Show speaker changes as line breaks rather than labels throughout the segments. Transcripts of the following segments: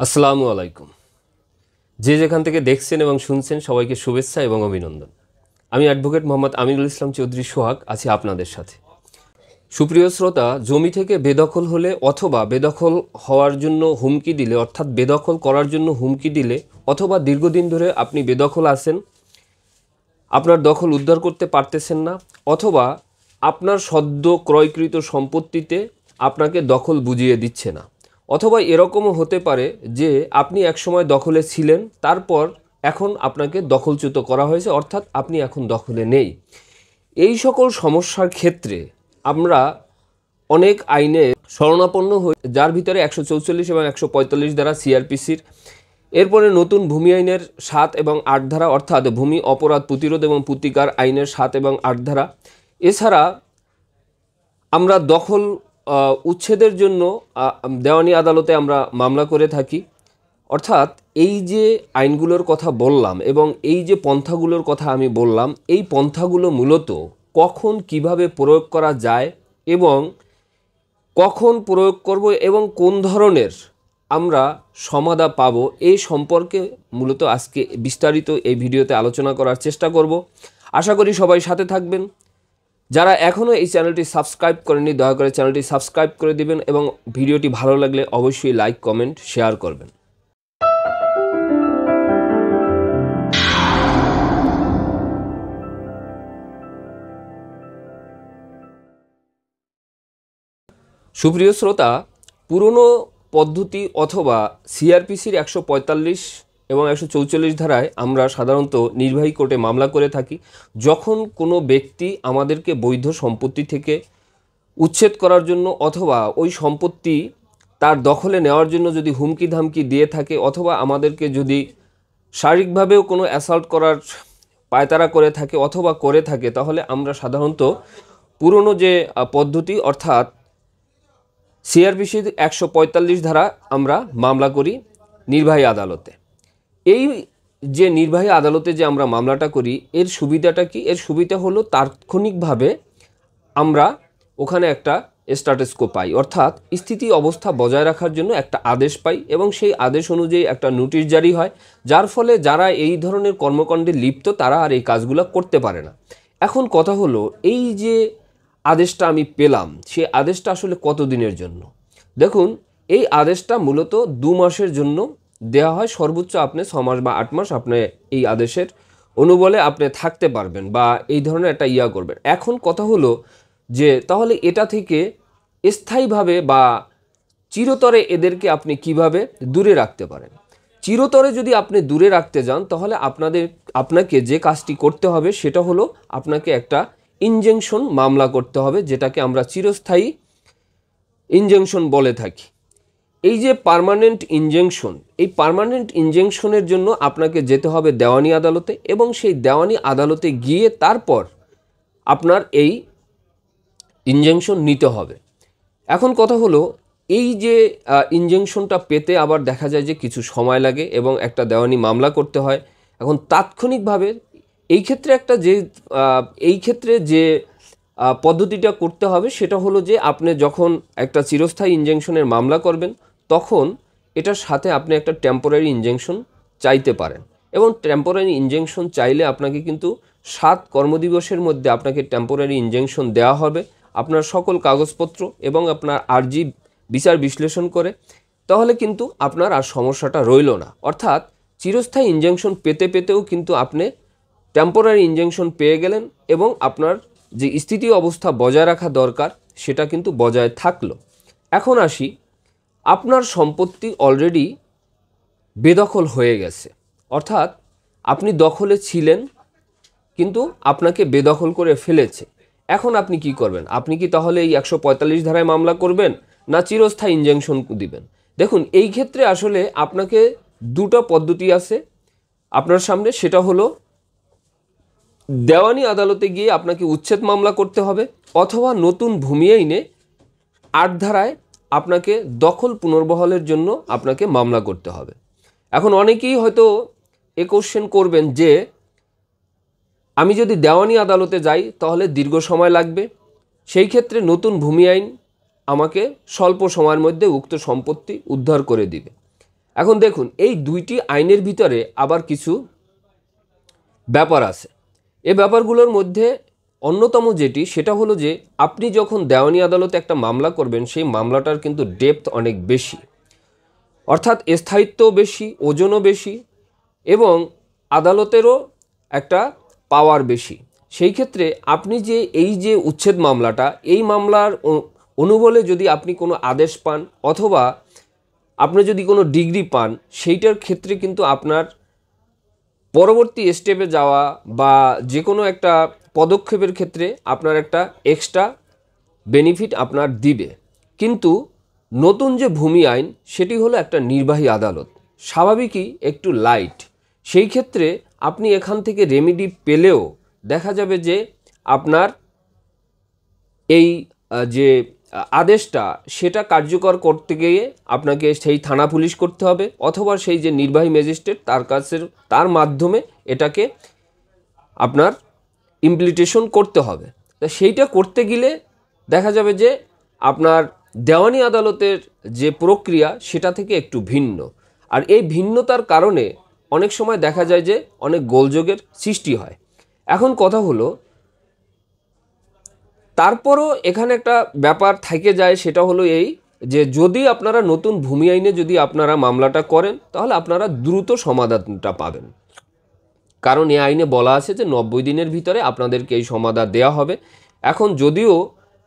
আসসালামু আলাইকুম। যে যেখান থেকে দেখছেন এবং শুনছেন সবাইকে শুভেচ্ছা এবং অভিনন্দন। আমি অ্যাডভোকেট মোহাম্মদ আমিনুল ইসলাম চৌধুরী সোহাগ আছি আপনাদের সাথে। সুপ্রিয় শ্রোতা, জমি থেকে বেদখল হলে অথবা বেদখল হওয়ার জন্য হুমকি দিলে, অর্থাৎ বেদখল করার জন্য হুমকি দিলে, অথবা দীর্ঘদিন ধরে আপনি বেদখল আছেন, আপনার দখল উদ্ধার করতে পারতেছেন না, অথবা আপনার সদ্য ক্রয়কৃত সম্পত্তিতে আপনাকে দখল বুঝিয়ে দিচ্ছে না, অথবা এরকমও হতে পারে যে আপনি একসময় দখলে ছিলেন, তারপর এখন আপনাকে দখলচ্যুত করা হয়েছে, অর্থাৎ আপনি এখন দখলে নেই। এই সকল সমস্যার ক্ষেত্রে আমরা অনেক আইনে শরণাপন্ন হই, যার ভিতরে 144 এবং 145 ধারা সিআরপিসির, এরপরে নতুন ভূমি আইনের 7 এবং 8 ধারা, অর্থাৎ ভূমি অপরাধ প্রতিরোধ এবং প্রতিকার আইনের 7 এবং 8 ধারা। এছাড়া আমরা দখল উচ্ছেদের জন্য দেওয়ানি আদালতে আমরা মামলা করে থাকি। অর্থাৎ এই যে আইনগুলোর কথা বললাম এবং এই যে পন্থাগুলোর কথা আমি বললাম, এই পন্থাগুলো মূলত কখন কিভাবে প্রয়োগ করা যায় এবং কখন প্রয়োগ করব এবং কোন ধরনের আমরা সমাধা পাব, এই সম্পর্কে মূলত আজকে বিস্তারিত এই ভিডিওতে আলোচনা করার চেষ্টা করব। আশা করি সবাই সাথে থাকবেন। যারা এখনও এই চ্যানেলটি সাবস্ক্রাইব করেননি, দয়া করে চ্যানেলটি সাবস্ক্রাইব করে দিবেন এবং ভিডিওটি ভালো লাগলে অবশ্যই লাইক, কমেন্ট, শেয়ার করবেন। সুপ্রিয় শ্রোতা, পুরনো পদ্ধতি অথবা সিআরপিসির 145 এবং 144 ধারায় আমরা সাধারণত নির্বাহী কোর্টে মামলা করে থাকি। যখন কোনো ব্যক্তি আমাদেরকে বৈধ সম্পত্তি থেকে উচ্ছেদ করার জন্য অথবা ওই সম্পত্তি তার দখলে নেওয়ার জন্য যদি হুমকি ধামকি দিয়ে থাকে, অথবা আমাদেরকে যদি শারীরিকভাবেও কোনো অ্যাসাল্ট করার পায়তারা করে থাকে অথবা করে থাকে, তাহলে আমরা সাধারণত পুরনো যে পদ্ধতি অর্থাৎ সিআরপিসির 145 ধারা আমরা মামলা করি নির্বাহী আদালতে। এই যে নির্বাহী আদালতে যে আমরা মামলাটা করি, এর সুবিধাটা কি? এর সুবিধা হলো তাৎক্ষণিকভাবে আমরা ওখানে একটা স্ট্যাটাস কো পাই, অর্থাৎ স্থিতি অবস্থা বজায় রাখার জন্য একটা আদেশ পাই এবং সেই আদেশ অনুযায়ী একটা নোটিশ জারি হয়, যার ফলে যারা এই ধরনের কর্মকাণ্ডে লিপ্ত তারা আর এই কাজগুলো করতে পারে না। এখন কথা হলো, এই যে আদেশটা আমি পেলাম, সে আদেশটা আসলে কত দিনের জন্য? দেখুন, এই আদেশটা মূলত 2 মাসের জন্য দেওয়া হয়। সর্বোচ্চ আপনি 6 মাস বা 8 মাস আপনি এই আদেশের অনুবলে আপনি থাকতে পারবেন বা এই ধরনের একটা করবেন। এখন কথা হলো যে তাহলে এটা থেকে স্থায়ীভাবে বা চিরতরে এদেরকে আপনি কিভাবে দূরে রাখতে পারেন? চিরতরে যদি আপনি দূরে রাখতে যান, তাহলে আপনাকে যে কাজটি করতে হবে সেটা হলো আপনাকে একটা ইনজাংশন মামলা করতে হবে, যেটাকে আমরা চিরস্থায়ী ইনজাংশন বলে থাকি। এই যে পার্মানেন্ট ইনজাংশন, এই পার্মানেন্ট ইনজাংশনের জন্য আপনাকে যেতে হবে দেওয়ানি আদালতে এবং সেই দেওয়ানি আদালতে গিয়ে তারপর আপনার এই ইনজাংশন নিতে হবে। এখন কথা হলো, এই যে ইনজাংশনটা পেতে আবার দেখা যায় যে কিছু সময় লাগে এবং একটা দেওয়ানি মামলা করতে হয়। এখন তাৎক্ষণিকভাবে এই ক্ষেত্রে যে পদ্ধতিটা করতে হবে সেটা হলো যে আপনি যখন একটা চিরস্থায়ী ইনজাংশনের মামলা করবেন, তখন এটার সাথে আপনি একটা টেম্পোরারি ইনজাংশন চাইতে পারেন এবং টেম্পোরারি ইনজাংশন চাইলে আপনাকে কিন্তু 7 কর্মদিবসের মধ্যে আপনাকে টেম্পোরারি ইনজাংশন দেওয়া হবে আপনার সকল কাগজপত্র এবং আপনার আর্জি বিচার বিশ্লেষণ করে। তাহলে কিন্তু আপনার আর সমস্যাটা রইল না। অর্থাৎ চিরস্থায়ী ইনজাংশন পেতে পেতেও কিন্তু আপনি টেম্পোরারি ইনজাংশন পেয়ে গেলেন এবং আপনার যে স্থিতি অবস্থা বজায় রাখা দরকার সেটা কিন্তু বজায় থাকলো। এখন আসি, আপনার সম্পত্তি অলরেডি বেদখল হয়ে গেছে, অর্থাৎ আপনি দখলে ছিলেন কিন্তু আপনাকে বেদখল করে ফেলেছে। এখন আপনি কি করবেন? আপনি কি তাহলে এই 145 ধারায় মামলা করবেন না চিরস্থায়ী ইনজাংশন দিবেন? দেখুন, এই ক্ষেত্রে আসলে আপনাকে 2টা পদ্ধতি আছে আপনার সামনে। সেটা হলো দেওয়ানি আদালতে গিয়ে আপনাকে উচ্ছেদ মামলা করতে হবে, অথবা নতুন ভূমি আইনে 8 ধারায় আপনাকে দখল পুনর্বহালের জন্য আপনাকে মামলা করতে হবে। এখন অনেকেই হয়তো এ কোশ্চেন করবেন যে আমি যদি দেওয়ানি আদালতে যাই তাহলে দীর্ঘ সময় লাগবে, সেই ক্ষেত্রে নতুন ভূমি আইন আমাকে স্বল্প সময়ের মধ্যে উক্ত সম্পত্তি উদ্ধার করে দিবে। এখন দেখুন, এই দুইটি আইনের ভিতরে আবার কিছু ব্যাপার আছে। এই ব্যাপারগুলোর মধ্যে অন্যতম যেটি, সেটা হলো যে আপনি যখন দেওয়ানি আদালতে একটা মামলা করবেন, সেই মামলাটার কিন্তু ডেপথ অনেক বেশি, অর্থাৎ স্থায়িত্ব বেশি, ওজনও বেশি এবং আদালতেরও একটা পাওয়ার বেশি। সেই ক্ষেত্রে আপনি যে এই যে উচ্ছেদ মামলাটা, এই মামলার অনুবলে যদি আপনি কোনো আদেশ পান অথবা আপনি যদি কোনো ডিগ্রি পান, সেইটার ক্ষেত্রে কিন্তু আপনার পরবর্তী স্টেপে যাওয়া বা যে কোনো একটা পদক্ষেপের ক্ষেত্রে আপনার একটা এক্সট্রা বেনিফিট আপনার দিবে। কিন্তু নতুন যে ভূমি আইন, সেটি হলো একটা নির্বাহী আদালত, স্বাভাবিকই একটু লাইট। সেই ক্ষেত্রে আপনি এখান থেকে রেমেডি পেলেও দেখা যাবে যে আপনার এই যে আদেশটা, সেটা কার্যকর করতে গিয়ে আপনাকে সেই থানা পুলিশ করতে হবে অথবা সেই যে নির্বাহী ম্যাজিস্ট্রেট তার মাধ্যমে এটাকে আপনার ইমপ্লিমেন্টেশন করতে হবে। তা সেইটা করতে গেলে দেখা যাবে যে আপনার দেওয়ানি আদালতের যে প্রক্রিয়া, সেটা থেকে একটু ভিন্ন। আর এই ভিন্নতার কারণে অনেক সময় দেখা যায় যে অনেক গোলযোগের সৃষ্টি হয়। এখন কথা হলো, তারপরও এখানে একটা ব্যাপার থেকে যায়, সেটা হলো এই যে যদি আপনারা নতুন ভূমি আইনে যদি আপনারা মামলাটা করেন, তাহলে আপনারা দ্রুত সমাধানটা পাবেন। কারণ এই আইনে বলা আছে যে 90 দিনের ভিতরে আপনাদেরকে এই সমাধান দেওয়া হবে। এখন যদিও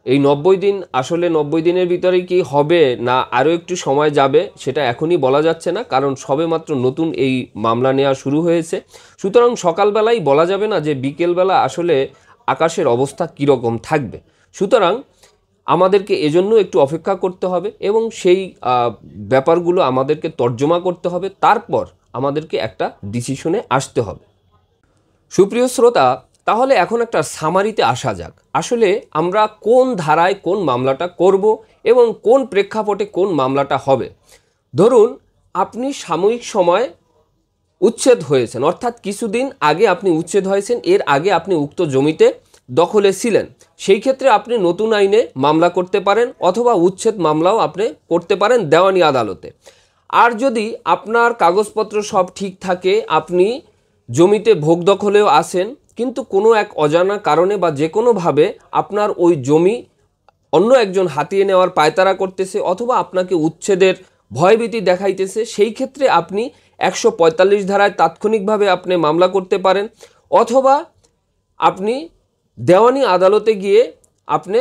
এই 90 দিন আসলে 90 দিনের ভিতরে কি হবে না আরও একটু সময় যাবে, সেটা এখনই বলা যাচ্ছে না, কারণ সবেমাত্র নতুন এই মামলা নেওয়া শুরু হয়েছে। সুতরাং সকালবেলাই বলা যাবে না যে বিকেলবেলা আসলে আকাশের অবস্থা কীরকম থাকবে। সুতরাং আমাদেরকে এজন্য একটু অপেক্ষা করতে হবে এবং সেই ব্যাপারগুলো আমাদেরকে তর্জমা করতে হবে, তারপর আমাদেরকে একটা ডিসিশনে আসতে হবে। সুপ্রিয় শ্রোতা, তাহলে এখন একটা সামারিতে আসা যাক। আসলে আমরা কোন ধারায় কোন মামলাটা করব এবং কোন প্রেক্ষাপটে কোন মামলাটা হবে। ধরুন আপনি সাময়িক সময় উচ্ছেদ হয়েছেন, অর্থাৎ কিছুদিন আগে আপনি উচ্ছেদ হয়েছেন, এর আগে আপনি উক্ত জমিতে দখলে ছিলেন। সেই ক্ষেত্রে আপনি নতুন আইনে মামলা করতে পারেন অথবা উচ্ছেদ মামলাও আপনি করতে পারেন দেওয়ানি আদালতে। আর যদি আপনার কাগজপত্র সব ঠিক থাকে, আপনি জমিতে ভোগ দখলেও আসেন, কিন্তু কোনো এক অজানা কারণে বা যে কোনোভাবে আপনার ওই জমি অন্য একজন হাতিয়ে নেওয়ার পায়তারা করতেছে অথবা আপনাকে উচ্ছেদের ভয়ভীতি দেখাইতেছে, সেই ক্ষেত্রে আপনি 145 ধারায় তাৎক্ষণিকভাবে আপনি মামলা করতে পারেন অথবা আপনি দেওয়ানি আদালতে গিয়ে আপনি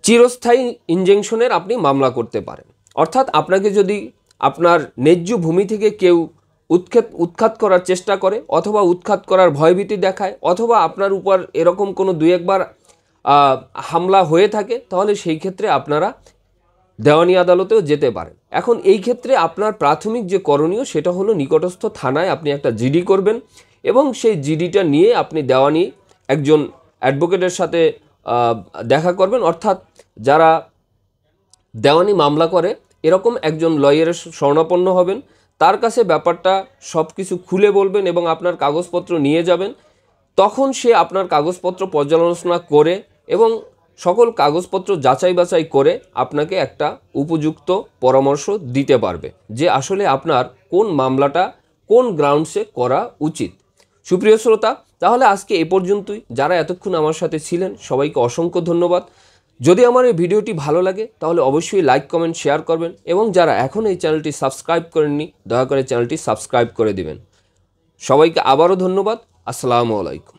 চিরস্থায়ী ইনজাংশনের আপনি মামলা করতে পারেন। অর্থাৎ আপনাকে যদি আপনার ন্যায্য ভূমি থেকে কেউ উৎখাত করার চেষ্টা করে অথবা উৎখাত করার ভয়ভীতি দেখায় অথবা আপনার উপর এরকম কোনো দুই একবার হামলা হয়ে থাকে, তাহলে সেই ক্ষেত্রে আপনারা দেওয়ানি আদালতেও যেতে পারেন। এখন এই ক্ষেত্রে আপনার প্রাথমিক যে করণীয়, সেটা হলো নিকটস্থ থানায় আপনি একটা জিডি করবেন এবং সেই জিডিটা নিয়ে আপনি দেওয়ানি একজন অ্যাডভোকেটের সাথে দেখা করবেন, অর্থাৎ যারা দেওয়ানি মামলা করে এরকম একজন লয়ারের শরণাপন্ন হবেন, তার কাছে ব্যাপারটা সব কিছু খুলে বলবেন এবং আপনার কাগজপত্র নিয়ে যাবেন। তখন সে আপনার কাগজপত্র পর্যালোচনা করে এবং সকল কাগজপত্র যাচাই বাছাই করে আপনাকে একটা উপযুক্ত পরামর্শ দিতে পারবে যে আসলে আপনার কোন মামলাটা কোন গ্রাউন্ডসে করা উচিত। সুপ্রিয় শ্রোতা, তাহলে আজকে এ পর্যন্তই। যারা এতক্ষণ আমার সাথে ছিলেন সবাইকে অসংখ্য ধন্যবাদ। যদি আমার এই ভিডিওটি ভালো লাগে তাহলে অবশ্যই লাইক কমেন্ট শেয়ার করবেন এবং যারা এখন এই চ্যানেলটি সাবস্ক্রাইব করেননি দয়া করে চ্যানেলটি সাবস্ক্রাইব করে দিবেন। সবাইকে আবারও ধন্যবাদ। আসসালামু আলাইকুম।